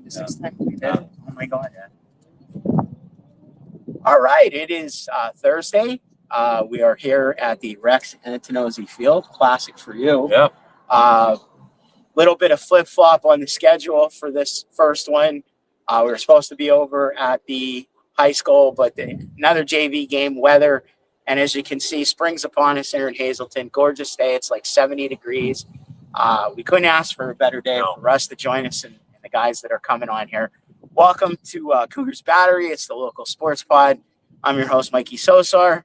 Is this time we did it? Oh my God. All right. It is Thursday. We are here at the Rex Antonozzi Field. Classic for you. Yeah. Little bit of flip-flop on the schedule for this first one. We were supposed to be over at the high school, but another JV game, weather. And as you can see, spring's upon us here in Hazleton. Gorgeous day. It's like 70 degrees. We couldn't ask for a better day for Russ to join us and the guys that are coming on here. Welcome to Cougars Battery. It's the local sports pod. I'm your host, Mikey Sosar,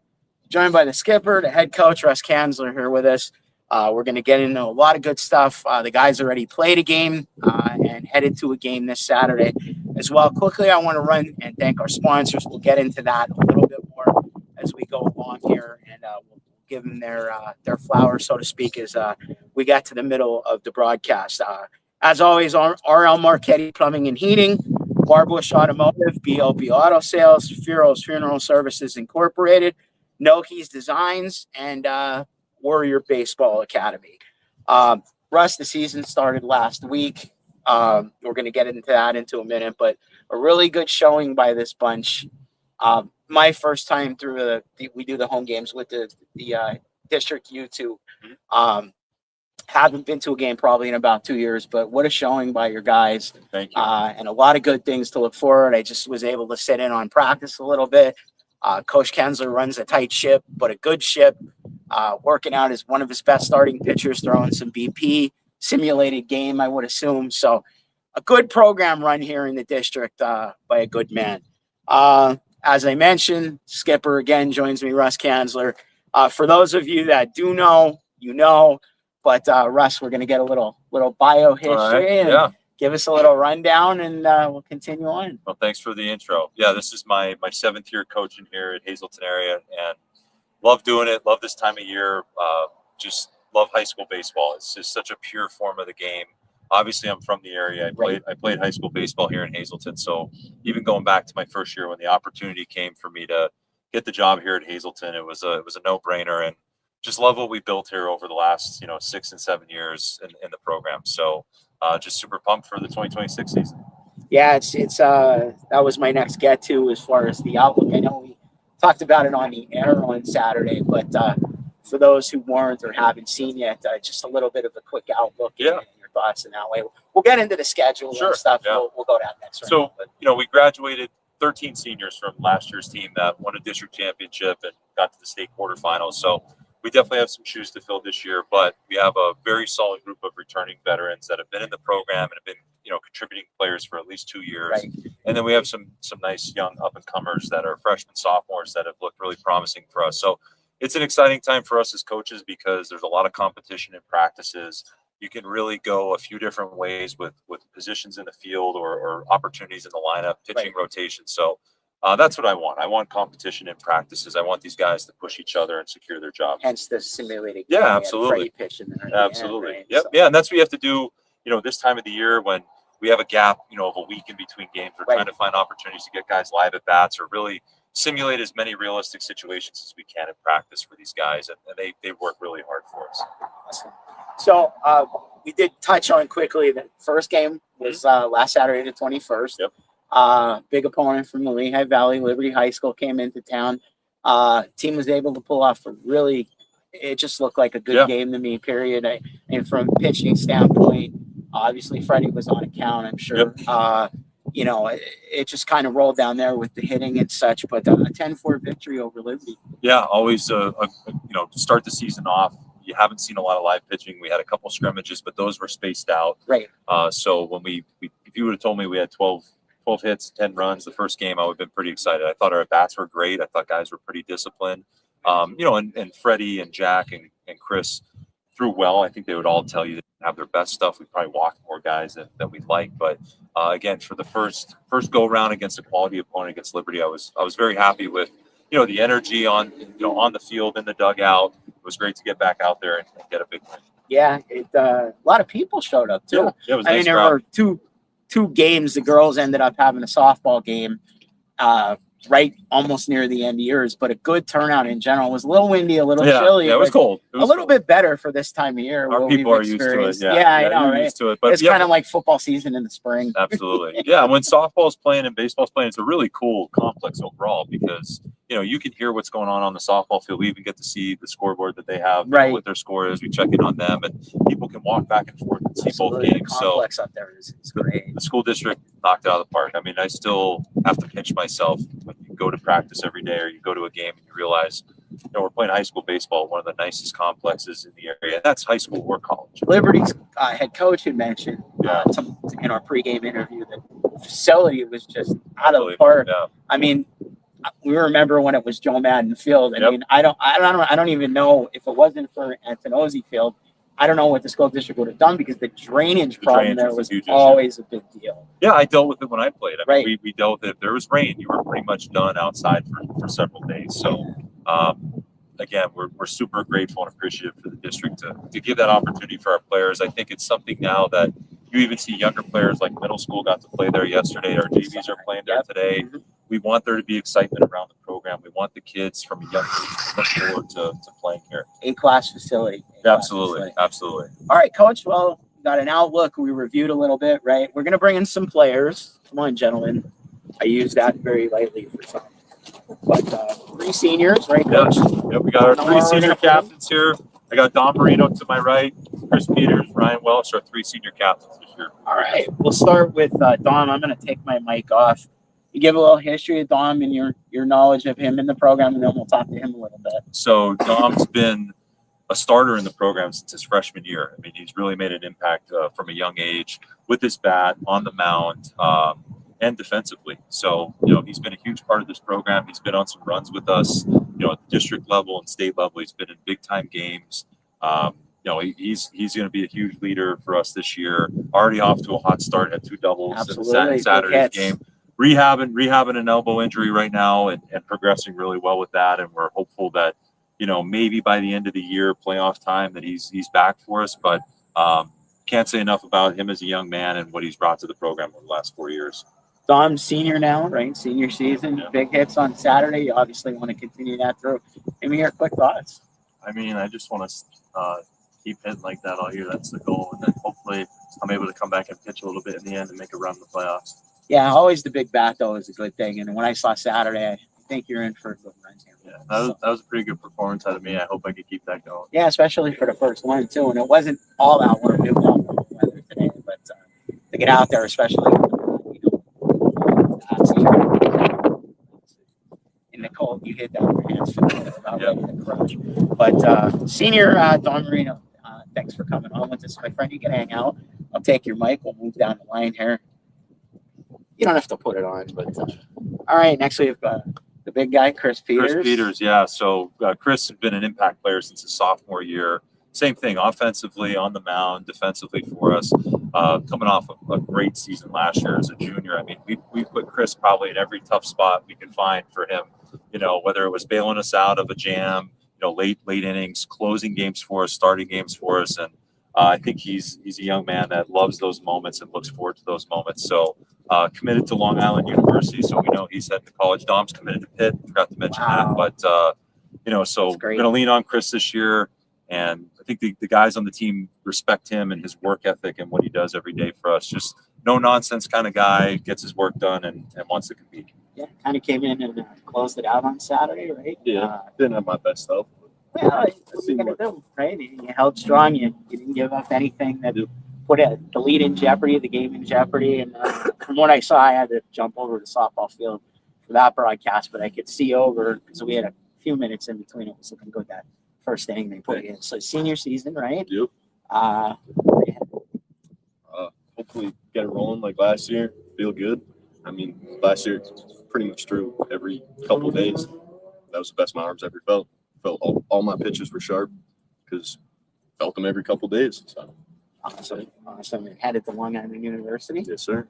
joined by the skipper, the head coach, Russ Kanzler, here with us. We're going to get into a lot of good stuff. The guys already played a game and headed to a game this Saturday as well. Quickly, I want to run and thank our sponsors. We'll get into that a little bit more as we go along here, and we'll give them their flowers, so to speak, as we got to the middle of the broadcast. As always, RL Marchetti Plumbing and Heating, Barbush Automotive, BLB Auto Sales, Furo's Funeral Services Incorporated, Noki's Designs, and Warrior Baseball Academy. Russ, the season started last week. We're going to get into that into a minute, but a really good showing by this bunch. My first time through we do the home games with the District U2. Haven't been to a game probably in about 2 years, but what a showing by your guys. Thank you. And a lot of good things to look forward. I just was able to sit in on practice a little bit. Coach Kanzler runs a tight ship, but a good ship. Working out as one of his best starting pitchers, throwing some BP, simulated game, I would assume. So a good program run here in the district by a good man. As I mentioned, skipper again joins me, Russ Kanzler. For those of you that do know, you know. But Russ, we're going to get a little bio history and give us a little rundown, and we'll continue on. Well, thanks for the intro. Yeah, this is my 7th year coaching here at Hazleton area, and love doing it. Love this time of year. Just love high school baseball. It's just such a pure form of the game. Obviously, I'm from the area. I played high school baseball here in Hazleton. So even going back to my first year when the opportunity came for me to get the job here at Hazleton, it was a no-brainer, and just love what we built here over the last 6 and 7 years in the program. So just super pumped for the 2026 season. Yeah, it's that was my next get to as far as the outlook. I know we talked about it on the air on Saturday, but for those who weren't or haven't seen yet, just a little bit of a quick outlook and your thoughts in that way. We'll get into the schedule and stuff. Yeah. We'll go down next round. So, we graduated 13 seniors from last year's team that won a district championship and got to the state quarterfinals. So we definitely have some shoes to fill this year, but we have a very solid group of returning veterans that have been in the program and have been, contributing players for at least 2 years. Right. And then we have some nice young up-and-comers that are freshmen, sophomores that have looked really promising for us. So it's an exciting time for us as coaches because there's a lot of competition in practices. You can really go a few different ways with positions in the field or opportunities in the lineup, pitching rotation. So that's what I want. I want competition in practices. I want these guys to push each other and secure their jobs. Hence the simulated game. Yeah, absolutely. Absolutely. End, right? Yep. So. Yeah, and that's what you have to do, this time of the year when we have a gap, of a week in between games. We're trying to find opportunities to get guys live at bats or really simulate as many realistic situations as we can in practice for these guys. And they work really hard for us. Awesome. So we did touch on quickly the first game was last Saturday, the 21st. Yep. Big opponent from the Lehigh Valley. Liberty High School came into town. Team was able to pull off it just looked like a good game to me, period. And from pitching standpoint, obviously Freddie was on account, I'm sure. Yep. It just kind of rolled down there with the hitting and such, but a 10-4 victory over Liberty. Yeah, always, to start the season off. You haven't seen a lot of live pitching. We had a couple scrimmages, but those were spaced out. Right. So when if you would have told me we had 12 hits, 10 runs the first game, I would have been pretty excited. I thought our at-bats were great. I thought guys were pretty disciplined. And Freddie and Jack and Chris threw well. I think they would all tell you they have their best stuff. We probably walked more guys than we'd like. But again, for the first go-round against a quality opponent against Liberty, I was very happy with the energy on the field in the dugout. It was great to get back out there and get a big win. Yeah, a lot of people showed up too. Yeah, it was nice. There were two games. The girls ended up having a softball game. right almost near the end of yours, but a good turnout in general. It was a little windy, a little chilly. Yeah, it was but cold. It was a little cold. bit better for this time of year. Our what people we've are used to it. experienced. Yeah, I know, you're right? used to it. But It's kind of like football season in the spring. Absolutely. Yeah, when softball's playing and baseball's playing, it's a really cool complex overall because, you can hear what's going on the softball field. We even get to see the scoreboard that they have, Right. what their score is. We check in on them, and people can walk back and forth and see both Absolutely. The games. So complex up there is great. the school district knocked it out of the park. I mean, I still have to pinch myself when you go to practice every day or you go to a game and you realize, we're playing high school baseball, one of the nicest complexes in the area. And that's high school or college. Liberty's head coach had mentioned in our pregame interview that the facility was just out of the park. Yeah. I mean, we remember when it was Joe Madden Field. I mean, I don't even know if it wasn't for Antonozzi Field. I don't know what the school district would have done because the drainage problem there was always a big deal. Yeah, I dealt with it when I played. I mean, Right. we dealt with it. If there was rain, you were pretty much done outside for several days. So, again, we're super grateful and appreciative for the district to give that opportunity for our players. I think it's something now that you even see younger players like middle school got to play there yesterday. Our JVs are playing there today. Mhm. We want there to be excitement around the program. We want the kids from a young age to look forward to playing here. A-class facility. Absolutely. Absolutely. All right, Coach. Well, got an outlook. We reviewed a little bit, right? We're going to bring in some players. Come on, gentlemen. I use that very lightly for some. But 3 seniors, right, Coach? Yep, we got our 3 senior captains here. I got Don Marino to my right, Chris Peters, Ryan Welch, our 3 senior captains this year. All right, we'll start with Dom. I'm going to take my mic off. You give a little history of Dom and your knowledge of him in the program, and then we'll talk to him a little bit. So Dom's been a starter in the program since his freshman year. I mean, he's really made an impact from a young age with his bat, on the mound, and defensively. So, he's been a huge part of this program. He's been on some runs with us, at the district level and state level. He's been in big time games. He's going to be a huge leader for us this year. Already off to a hot start, had 2 doubles in Saturday's game. Rehabbing an elbow injury right now and progressing really well with that. And we're hopeful that, maybe by the end of the year, playoff time, that he's back for us. But can't say enough about him as a young man and what he's brought to the program over the last 4 years. Dom's senior now, right? Senior season, big hits on Saturday. You obviously want to continue that through. Give me your quick thoughts. I mean, I just want to keep hitting like that all year. That's the goal. And then hopefully I'm able to come back and pitch a little bit in the end and make a run in the playoffs. Yeah, always the big bat, though, is a good thing. And when I saw Saturday, I think you're in for a good run here. Yeah, that was a pretty good performance out of me. I hope I could keep that going. Yeah, especially for the first one, too. And it wasn't all out warm. It was all warm weather today. But to get out there, especially in the cold, you hit that with your hands about ready to crush. But senior Don Marino, thanks for coming on with us, my friend. You can hang out. I'll take your mic. We'll move down the line here. You don't have to put it on, but all right. Next we have the big guy, Chris Peters. Chris Peters, yeah. So Chris has been an impact player since his sophomore year. Same thing, offensively, on the mound, defensively for us. Coming off a great season last year as a junior. I mean, we put Chris probably in every tough spot we could find for him. Whether it was bailing us out of a jam, late innings, closing games for us, starting games for us, and I think he's a young man that loves those moments and looks forward to those moments. So committed to Long Island University, so we know he's heading to college. Dom's committed to Pitt. Forgot to mention that, but so we're going to lean on Chris this year, and I think the guys on the team respect him and his work ethic and what he does every day for us. Just no nonsense kind of guy, gets his work done and wants to compete. Yeah, kind of came in and closed it out on Saturday, right? Yeah, didn't have my best stuff. Well, what are you going to do, right? You held strong. You didn't give up anything that put the lead in jeopardy, the game in jeopardy. And from what I saw, I had to jump over to the softball field for that broadcast, but I could see over. So we had a few minutes in between. It was looking good that first inning they put in. So senior season, right? Yep. Hopefully get it rolling like last year. Feel good. I mean, last year pretty much threw every couple of days. That was the best my arms ever felt. Felt all my pitches were sharp because felt them every couple of days. So awesome. And headed to Long Island University. Yes, sir.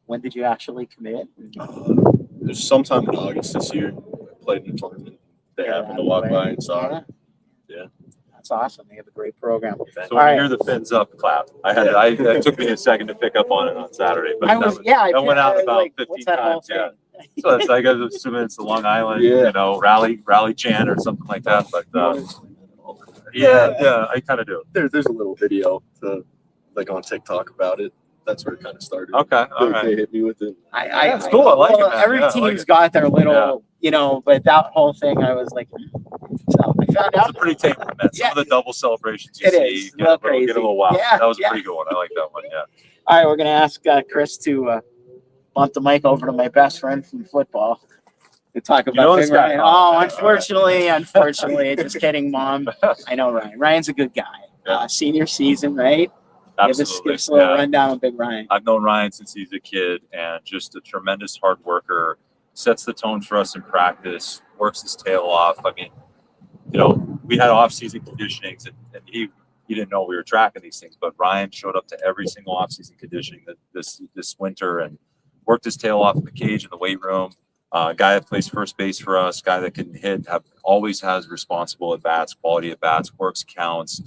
When did you actually commit? It was sometime in August this year. I played in the tournament. They happened to walk by and saw it. Yeah. That's awesome. They have a great program. So when you hear the fins up, clap. It took me a second to pick up on it on Saturday, but that went out about 15 times. So it's like, I was assuming it's the Long Island, Yeah. you know, rally chant or something like that. But yeah, I kind of do. There's a little video like on TikTok about it. That's where it kind of started. Okay, all They right. hit me with it. That's cool. I like it, man. Every Yeah, I like team's it. got their little, Yeah. you know, but that whole thing, I was like, so I found It's a out. pretty tame one, man. Some of the double celebrations you It see, is. get a little, Crazy. get a little wild. Yeah, That was a yeah. pretty good one. I like that one. Yeah. All right, we're gonna ask Chris to bump the mic over to my best friend from football to talk about know Big this guy, Ryan. huh? Oh, All unfortunately, just kidding, Mom. I know Ryan. Ryan's a good guy. Yeah. Senior season, right? Absolutely. Give us a little Yeah. rundown on Big Ryan. I've known Ryan since he's a kid, and just a tremendous hard worker. Sets the tone for us in practice. Works his tail off. I mean, you know, we had off-season conditionings, and he didn't know we were tracking these things, but Ryan showed up to every single off-season conditioning this winter and worked his tail off in the cage in the weight room. Guy that plays first base for us, guy that can hit, always has responsible at bats, quality at bats, works counts,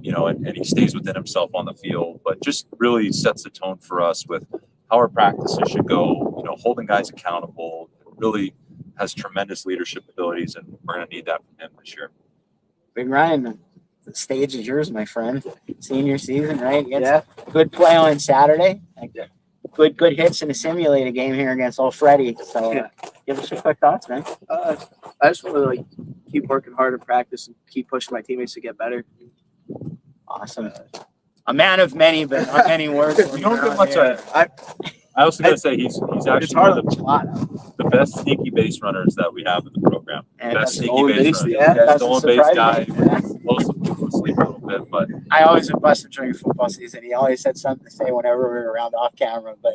you know, and he stays within himself on the field, but just really sets the tone for us with how our practices should go, you know, holding guys accountable, really has tremendous leadership abilities, and we're going to need that from him this year. Big Ryan, the stage is yours, my friend. Senior season, right? Good play on Saturday. Good hits in a simulated game here against old Freddie. So give us your quick thoughts, man. I just want to like keep working hard in practice and keep pushing my teammates to get better. Awesome. A man of many, but not many words. You don't get much. I also got to say he's It's actually hard one on of a lot. the best sneaky base runners that we have in the program. And Best that's sneaky base runner. yeah, doesn't Stolen base surprise guy. me. Yeah. Most of people sleep a little bit, but I always would bust him during football season. He always had something to say whenever we were around off camera, but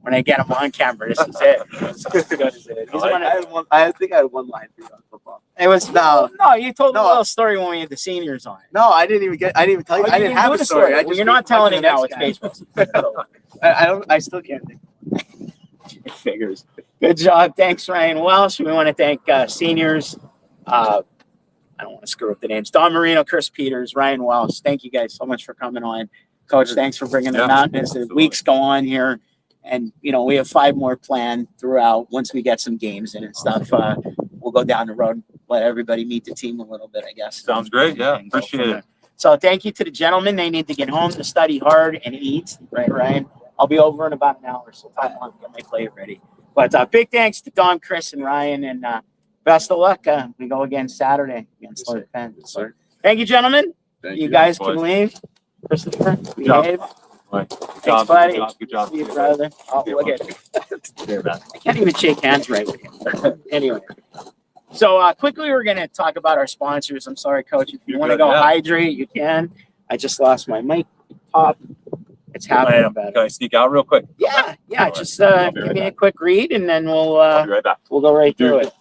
when I get him on camera, this is it. It's as good as it is. He's one of- I think I had one line for you on football. It was no. You told a No. little story when we had the seniors on. No, I didn't even tell you. Oh, I didn't have do a story. I Well, just you're not telling it now. It's next baseball. I don't. I still can't think. It figures. Good job. Thanks, Ryan Welsh. We want to thank seniors. I don't want to screw up the names. Don Marino, Chris Peters, Ryan Welsh. Thank you guys so much for coming on. Coach, thanks for bringing them Yeah, out as the absolutely. weeks go on here. And, you know, we have 5 more planned throughout. Once we get some games in and stuff, we'll go down the road, let everybody meet the team a little bit, I guess. sounds great. Yeah, And go appreciate from it. there. So thank you to the gentlemen. They need to get home to study hard and eat. Right, Ryan? I'll be over in about an hour, so time on to get my plate ready. But big thanks to Don, Chris, and Ryan, and best of luck. We go again Saturday against North Penn. So thank you, gentlemen. Thank You you. guys Boys. can leave. Christopher, job. behave. Good Thanks, job, buddy. Good job. See you, brother. Oh, look at Here, man. I can't even shake hands right with him. Anyway. So quickly, we're going to talk about our sponsors. I'm sorry, Coach. If you You're want to good, go yeah. hydrate, you can. I just lost my mic pop. It's happening better. Can I sneak out real quick? Yeah. All Just right. Be give right me a back. quick read, and then I'll be right back. we'll go right through Dude. it.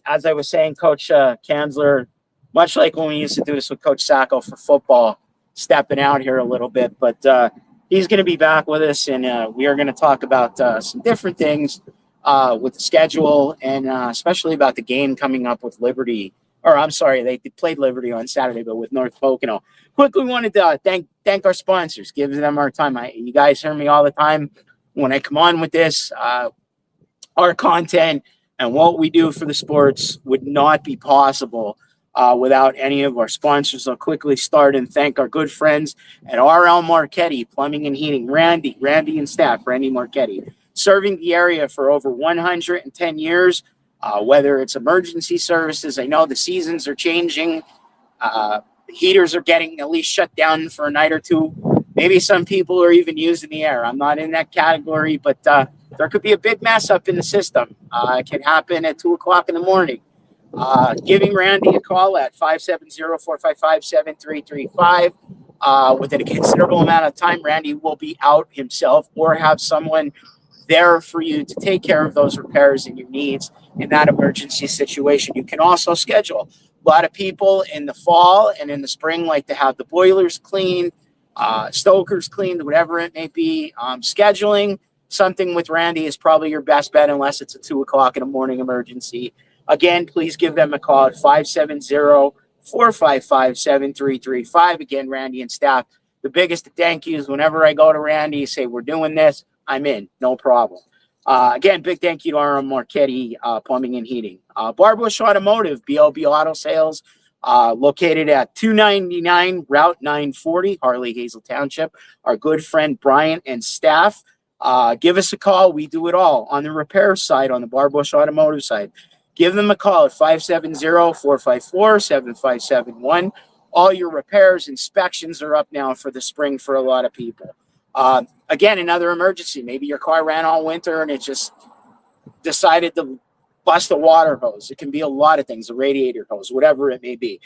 As I was saying, Coach Kanzler, much like when we used to do this with Coach Sacco for football, stepping out here a little bit, but he's going to be back with us, and we are going to talk about some different things with the schedule, and especially about the game coming up with Liberty. Or I'm sorry, they played Liberty on Saturday, but with North Pocono. Quickly wanted to thank our sponsors, give them our time. You guys hear me all the time when I come on with this. Our content and what we do for the sports would not be possible without any of our sponsors. I'll quickly start and thank our good friends at RL Marchetti Plumbing and Heating. Randy and staff, Randy Marchetti, serving the area for over 110 years. Whether it's emergency services, I know the seasons are changing. The heaters are getting at least shut down for a night or two. Maybe some people are even using the air. I'm not in that category, but there could be a big mess up in the system. It can happen at 2 o'clock in the morning. Giving Randy a call at 570-455-7335. Within a considerable amount of time, Randy will be out himself or have someone there for you to take care of those repairs and your needs in that emergency situation. You can also schedule. A lot of people in the fall and in the spring like to have the boilers cleaned, stokers cleaned, whatever it may be. Scheduling something with Randy is probably your best bet unless it's a 2 o'clock in the morning emergency. Again, please give them a call at 570-455-7335. Again, Randy and staff, the biggest thank yous whenever I go to Randy, say we're doing this, I'm in, no problem. Again, big thank you to RM Marchetti Plumbing and Heating. Barbush Automotive, BLB Auto Sales, located at 299 Route 940, Harley Hazel Township. Our good friend Brian and staff, give us a call. We do it all on the repair side, on the Barbush Automotive side. Give them a call at 570-454-7571. All your repairs, inspections are up now for the spring for a lot of people. Again, another emergency. Maybe your car ran all winter and it just decided to bust a water hose. It can be a lot of things, a radiator hose, whatever it may be.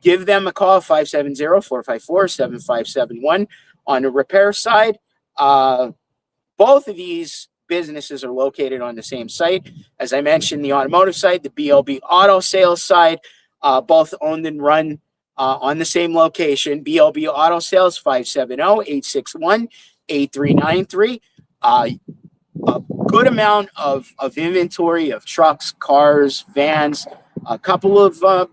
Give them a call, 570-454-7571. On the repair side, both of these businesses are located on the same site. As I mentioned, the automotive side, the BLB Auto Sales side, both owned and run on the same location. BLB Auto Sales, 570-861-8393. A good amount of inventory of trucks, cars, vans, a couple of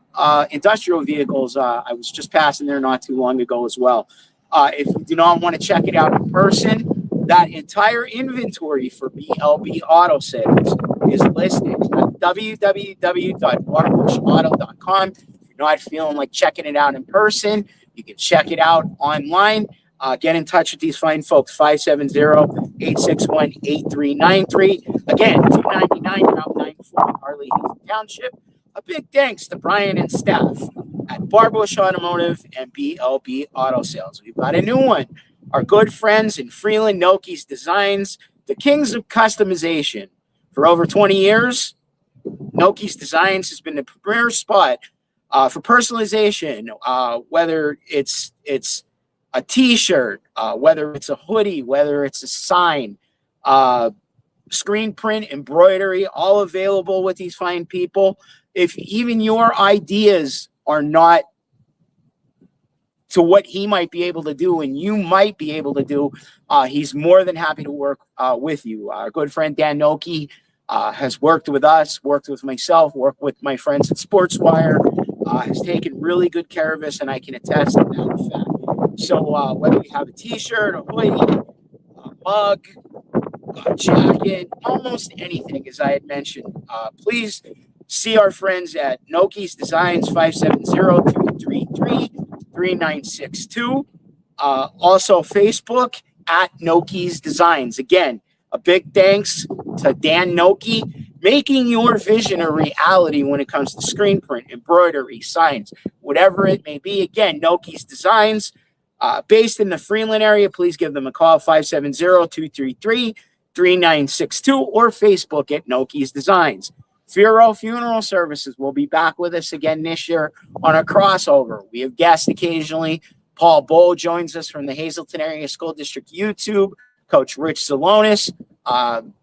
industrial vehicles. I was just passing there not too long ago as well. If you do not want to check it out in person, that entire inventory for BLB Auto Sales is listed at www.barbushauto.com. If you're not feeling like checking it out in person, you can check it out online. Get in touch with these fine folks, 570-861-8393. Again, 299 Route 940, Harley Hazel Township. A big thanks to Brian and staff at Barbush Automotive and BLB Auto Sales. We've got a new one. Our good friends in Freeland Noki's Designs, the kings of customization. For over 20 years, Noki's Designs has been the premier spot for personalization, whether it's a t-shirt, whether it's a hoodie, whether it's a sign, screen print, embroidery, all available with these fine people. If even your ideas are not to what he might be able to do and you might be able to do, he's more than happy to work with you. Our good friend Dan Noki has worked with us, worked with myself, worked with my friends at SportsWire, has taken really good care of us, and I can attest to that fact. So whether you have a t-shirt, a hoodie, a mug, a jacket, almost anything, as I had mentioned, please see our friends at Noki's Designs, 570-233-3962. Also Facebook at Noki's Designs. Again, a big thanks to Dan Noki, making your vision a reality when it comes to screen print, embroidery, signs, whatever it may be. Again, Noki's Designs, based in the Freeland area. Please give them a call, 570-233-3962, or Facebook at Noki's Designs. Firo Funeral Services will be back with us again this year on a crossover. We have guests occasionally. Paul Bowl joins us from the Hazleton Area School District YouTube. Coach Rich Zalonis,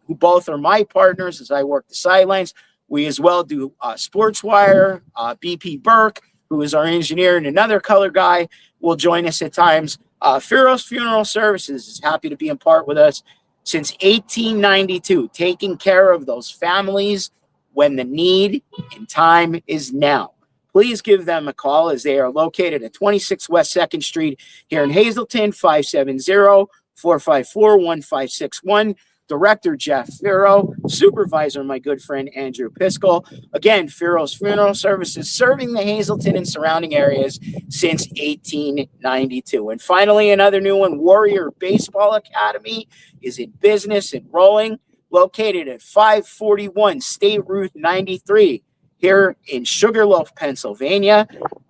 who both are my partners as I work the sidelines. We as well do SportsWire. BP Burke, who is our engineer and another color guy, will join us at times. Firo's Funeral Services is happy to be in part with us since 1892, taking care of those families when the need and time is now. Please give them a call as they are located at 26 West 2nd Street here in Hazleton, 570-454-1561. Director Jeff Firo, Supervisor my good friend Andrew Piskel. Again, Firo's Funeral Services serving the Hazleton and surrounding areas since 1892. And finally, another new one, Warrior Baseball Academy is in business and rolling, located at 541 State Route 93 here in Sugarloaf, Pennsylvania.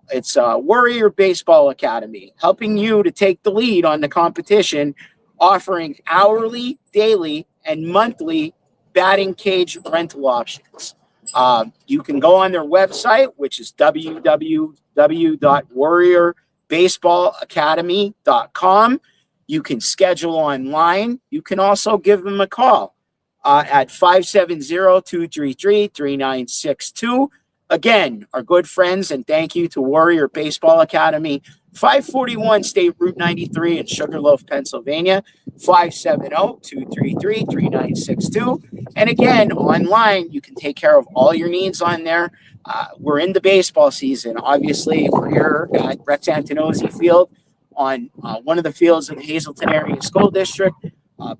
It's Warrior Baseball Academy, helping you to take the lead on the competition, offering hourly, daily, and monthly batting cage rental options. You can go on their website, which is www.warriorbaseballacademy.com. You can schedule online. You can also give them a call at 570-233-3962. Again, our good friends, and thank you to Warrior Baseball Academy, 541 State Route 93 in Sugarloaf, Pennsylvania, 570-233-3962. And again, online, you can take care of all your needs on there. We're in the baseball season. Obviously, we're here at Rex Antonozzi Field on one of the fields in the Hazleton Area School District.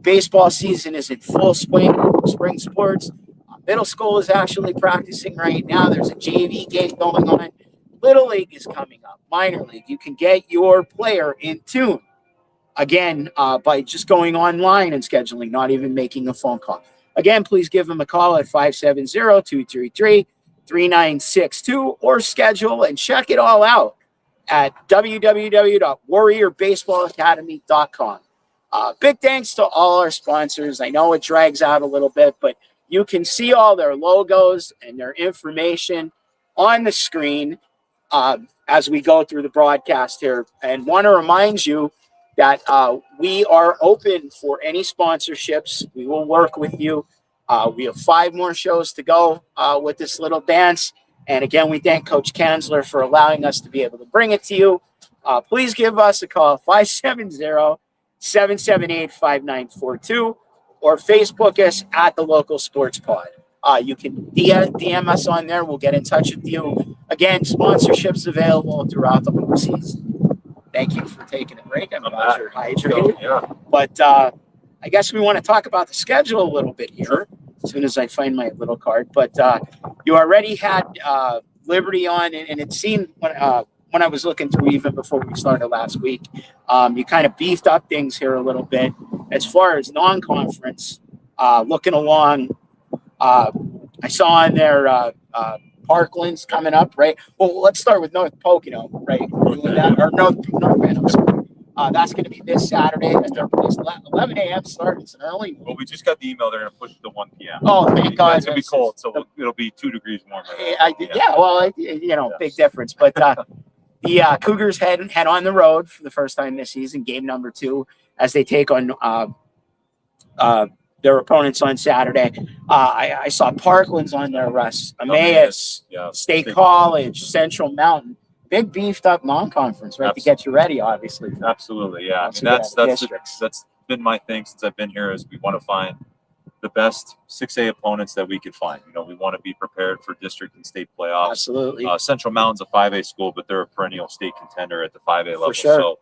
Baseball season is in full swing. Spring sports. Middle school is actually practicing right now. There's a JV game going on. Little League is coming up. Minor League. You can get your player in tune. Again, by just going online and scheduling, not even making a phone call. Again, please give them a call at 570-233-3962 or schedule and check it all out at www.warriorbaseballacademy.com. Big thanks to all our sponsors. I know it drags out a little bit, but you can see all their logos and their information on the screen as we go through the broadcast here. And want to remind you that we are open for any sponsorships. We will work with you. We have 5 more shows to go with this little dance. And again, we thank Coach Kanzler for allowing us to be able to bring it to you. Please give us a call, 570-778-5942, or Facebook us at the Local Sports Pod. You can DM us on there. We'll get in touch with you. Again, sponsorships available throughout the whole season. Thank you for taking a break. I'm glad you're hydrated. Yeah. But I guess we want to talk about the schedule a little bit here as soon as I find my little card. But you already had Liberty on, and it seemed when I was looking through even before we started last week, you kind of beefed up things here a little bit. As far as non-conference, looking along, I saw on there Parkland's coming up, right? Well, let's start with North Pocono, right? Or North Bend, I'm sorry. That's going to be this Saturday at their place, 11 a.m. start. It's an early. Well, we just got the email. They're going to push it to 1 p.m. Oh, thank God. It's going to be cold, so it'll be 2 degrees warmer. Big difference. But the Cougars head on the road for the first time this season, game number 2, as they take on their opponents on Saturday. I saw Parkland's on their rest. Emmaus, State College, Central Mountain. Big beefed up non-conference, right? Absolutely. To get you ready, obviously. Absolutely, yeah. So That's districts. that's been my thing since I've been here. Is we want to find the best 6A opponents that we could find. We want to be prepared for district and state playoffs. Absolutely. Central Mountain's a 5A school, but they're a perennial state contender at the 5A level. sure. So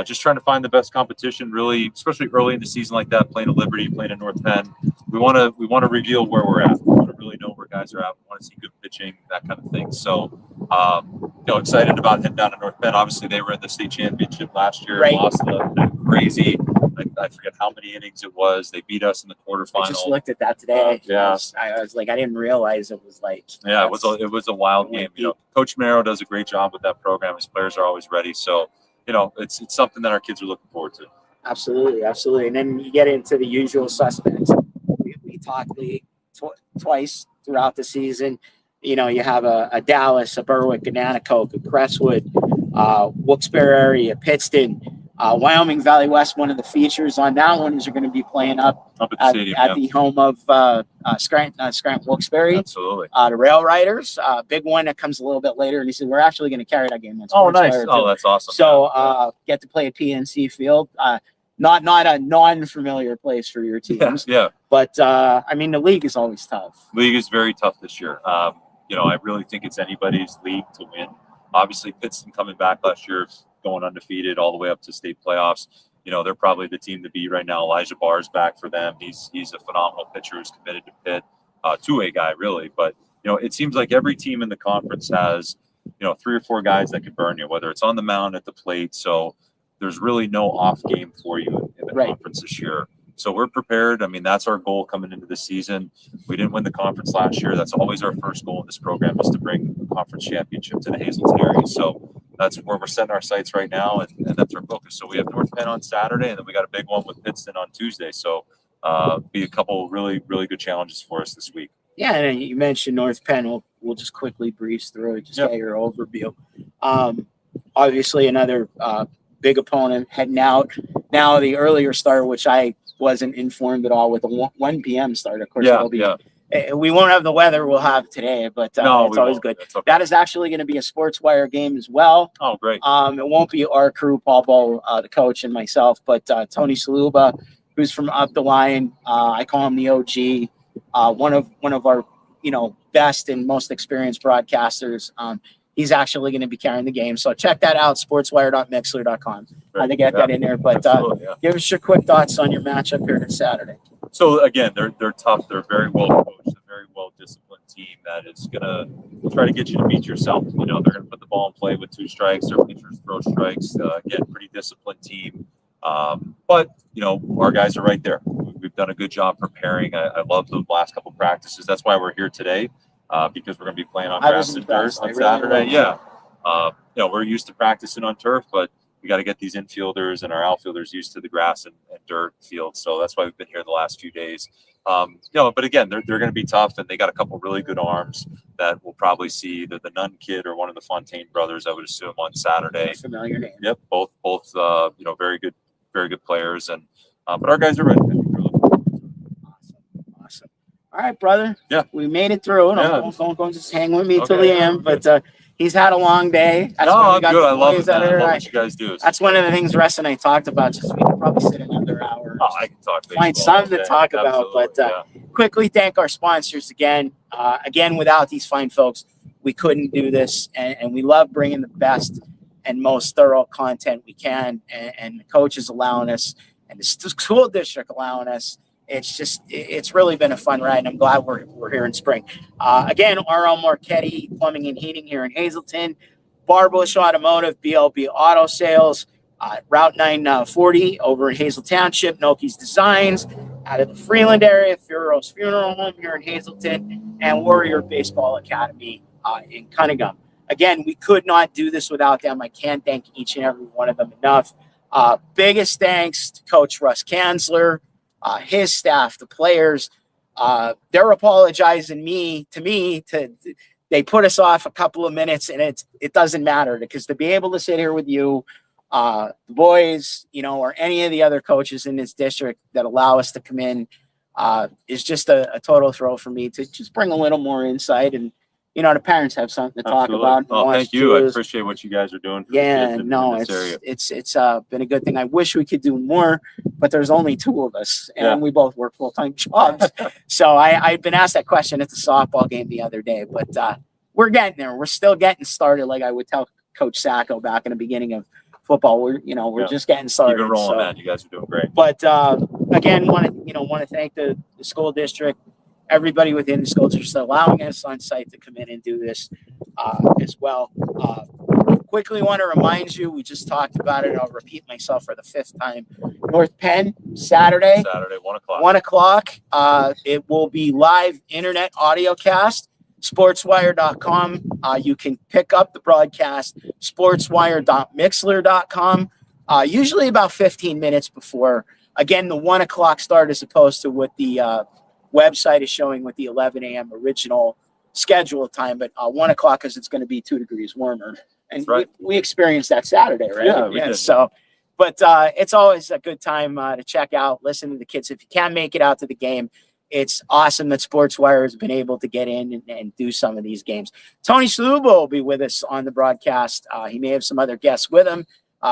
just trying to find the best competition, really, especially early in the season like that, playing at Liberty, playing at North Penn. We want to reveal where we're at. We want to really know where guys are at. We want to see good pitching, that kind of thing. So, excited about heading down to North Penn. Obviously, they were in the state championship last year. Right. Lost that crazy. I forget how many innings it was. They beat us in the quarterfinal. I just looked at that today. Yeah. I was like, I didn't realize it was like. Yeah, it was a wild game. Coach Marrow does a great job with that program. His players are always ready. So, it's something that our kids are looking forward to. Absolutely. And then you get into the usual suspects. We talked league twice throughout the season. You have a Dallas, a Berwick, a Nanticoke, a Crestwood, Wilkes-Barre area, Pittston, Wyoming Valley West. One of the features on that one is you're going to be playing up Up at the stadium, at the home of Scranton Wilkes-Barre. Absolutely. The Rail Riders, big one that comes a little bit later. And he said, we're actually going to carry that game. Oh, nice. Oh, that's awesome. So get to play at PNC Field. Not a non-familiar place for your teams. Yeah. But, the league is always tough. League is very tough this year. I really think it's anybody's league to win. Obviously, Pittston coming back last year, going undefeated all the way up to state playoffs. They're probably the team to beat right now. Elijah Barr's back for them. He's a phenomenal pitcher who's committed to Pitt. Two-way guy, really. But, it seems like every team in the conference has, 3 or 4 guys that could burn you, whether it's on the mound, at the plate. So there's really no off game for you in the conference this year. So we're prepared. That's our goal coming into the season. We didn't win the conference last year. That's always our first goal in this program, is to bring the conference championship to the Hazleton area. So that's where we're setting our sights right now, and that's our focus. So we have North Penn on Saturday, and then we got a big one with Pittston on Tuesday. So be a couple really, really good challenges for us this week. Yeah, and you mentioned North Penn. We'll just quickly breeze through it, get your overview. Obviously, another big opponent heading out. Now, the earlier start, which I wasn't informed at all, with a 1 p.m. start. Of course, we won't have the weather we'll have today, but it's always good. Okay. That is actually going to be a Sports Wire game as well. Oh, great. It won't be our crew, Paul Bow, the coach, and myself, but Tony Saluba, who's from up the line. I call him the OG, one of our best and most experienced broadcasters. he's actually going to be carrying the game. So check that out, sportswire.mixler.com. I think I got that in there. But Absolutely, yeah. give us your quick thoughts on your matchup here this Saturday. So again, they're tough. They're very well coached, a very well disciplined team that is gonna try to get you to beat yourself. You know, they're gonna put the ball in play with 2 strikes. Their pitchers throw strikes. Again, pretty disciplined team. But you know, our guys are right there. We've done a good job preparing. I love the last couple practices. That's why we're here today, because we're gonna be playing on grass and dirt on Saturday. Yeah. You know, we're used to practicing on turf, but we got to get these infielders and our outfielders used to the grass and dirt field. So that's why we've been here the last few days. You know, but again, they're going to be tough, and they got a couple really good arms that we'll probably see either the Nunn kid or one of the Fontaine brothers, I would assume, on Saturday. Familiar name. Yep, both you know, very good players, and but our guys are ready. Awesome. All right, brother. Yeah. We made it through. Yeah. Don't just hang with me till Okay, the yeah, end. okay. But he's had a long day. That's No, why we I'm got good. the I love boys it, out man. I there. love what you guys do. That's one of the things Russ and I talked about. Just we could probably sit another hour. Oh, I can talk baseball. Find something all to day. talk about, but, Absolutely, quickly thank our sponsors again. Again, without these fine folks, we couldn't do this, and we love bringing the best and most thorough content we can, and the coaches allowing us, and the school district allowing us. It's really been a fun ride, and I'm glad we're here in spring. Again, RL Marchetti Plumbing and Heating here in Hazelton, Barbush Automotive, BLB Auto Sales, Route 940 over in Hazel Township, Noki's Designs out of the Freeland area, Furo's Funeral Home here in Hazelton, and Warrior Baseball Academy in Cunningham. Again, we could not do this without them. I can't thank each and every one of them enough. Biggest thanks to Coach Russ Kanzler, his staff, the players. They're apologizing to me. They put us off a couple of minutes, and it doesn't matter, because to be able to sit here with you, the boys, you know, or any of the other coaches in this district that allow us to come in, is just a total throw for me to just bring a little more insight, and you know, the parents have something to talk Absolutely. about. Oh, thank you. I appreciate what you guys are doing for the Yeah, kids in no, this area. it's been a good thing. I wish we could do more, but there's only 2 of us, and Yeah. we both work full-time jobs. So I've been asked that question at the softball game the other day, but we're getting there. We're still getting started. Like I would tell Coach Sacco back in the beginning of football, we're Yeah. just getting started. Keep it rolling, So- man. You guys are doing great. But again, want to thank the school district, everybody within the school district allowing us on site to come in and do this as well. Quickly want to remind you, we just talked about it. I'll repeat myself for the 5th time. North Penn, Saturday, Saturday, 1 o'clock. 1 o'clock. It will be live internet audio cast, sportswire.com. You can pick up the broadcast, sportswire.mixler.com, usually about 15 minutes before. Again, the 1 o'clock start as opposed to what the website is showing with the 11 a.m. original schedule time, but 1 o'clock because it's going to be 2 degrees warmer. And That's right. we experienced that Saturday, right? Yeah, we did. So, but it's always a good time to check out, listen to the kids. If you can't make it out to the game, it's awesome that SportsWire has been able to get in and do some of these games. Tony Slubo will be with us on the broadcast. He may have some other guests with him.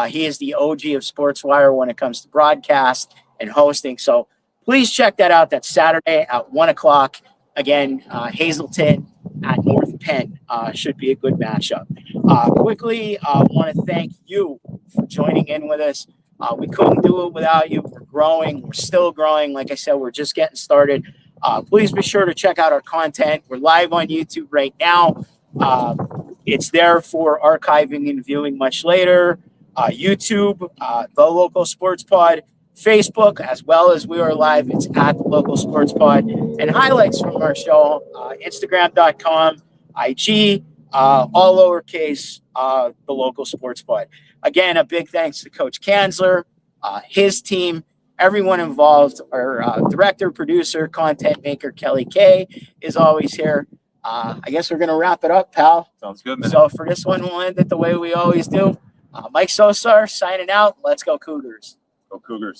He is the OG of SportsWire when it comes to broadcast and hosting. So please check that out. That's Saturday at 1 o'clock. Again, Hazelton at North Penn should be a good matchup. Quickly, want to thank you for joining in with us. We couldn't do it without you. We're growing. We're still growing. Like I said, we're just getting started. Please be sure to check out our content. We're live on YouTube right now. It's there for archiving and viewing much later. YouTube, The Local Sports Pod, Facebook, as well as we are live. It's at The Local Sports Pod. And highlights from our show, Instagram.com, IG, all lowercase, The Local Sports Pod. Again, a big thanks to Coach Kanzler, his team, everyone involved. Our director, producer, content maker, Kelly K, is always here. I guess we're going to wrap it up, pal. Sounds good, man. So for this one, we'll end it the way we always do. Mike Sosar signing out. Let's go Cougars. Go Cougars.